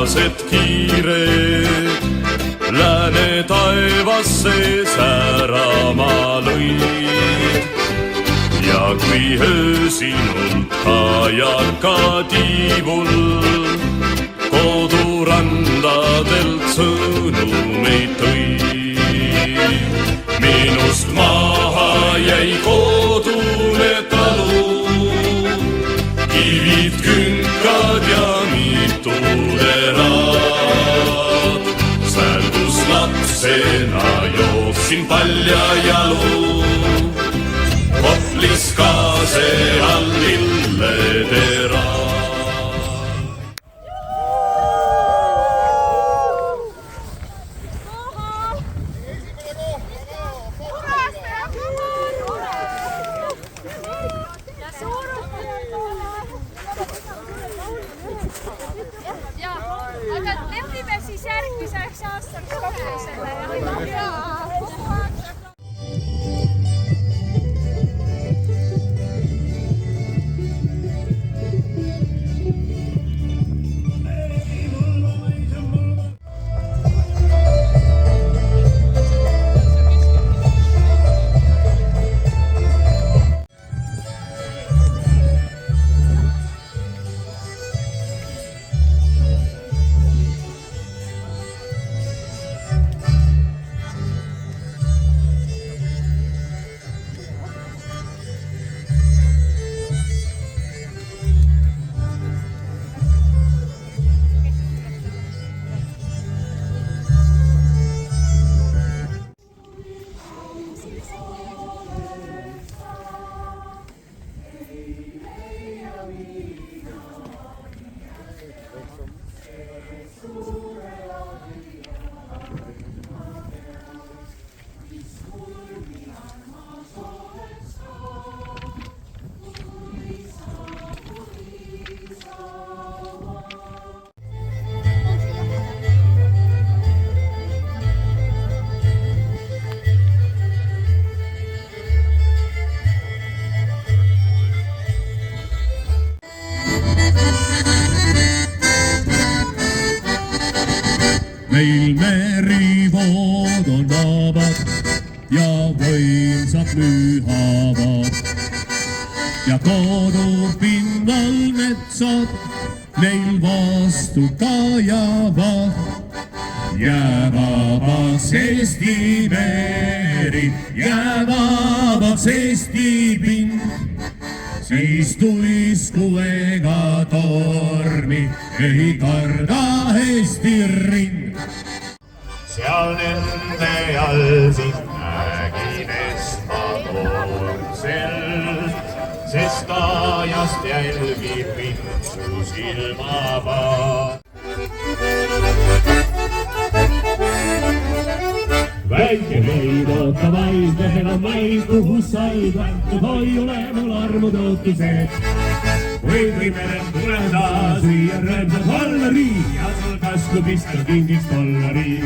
punased kiired lääne taevasse särama lõid. Ja kui öösinult kajaka tiivul kodurandadelt sõnumeid tõi. Minust maha jäi kodune talu, kivid, künkad ja mitu terad. Sääl, kus lapsena jooksin palja jalu, Koplis kaase all lilletera. Aga lepime siis järgmiseks aastaks kokku selle. Meil merivood on vabad ja võimsad lühavad ja kodupinnal metsad neil vastu kajavad. Jäävabaks Eesti meri, jäävabaks Eesti pind, siis tuisku ega tormi ei karda Eesti rind. Seal nende all siis nägin esmakordselt, sest ajast jälgib vintsu silmavaat. Väike meid ootab vaid lehena maid, kuhu said vältud hoiule mul armud ootused. Või merelt tuleda süüa rõõmsad hollari ja sul kasku pista kingiks dollari.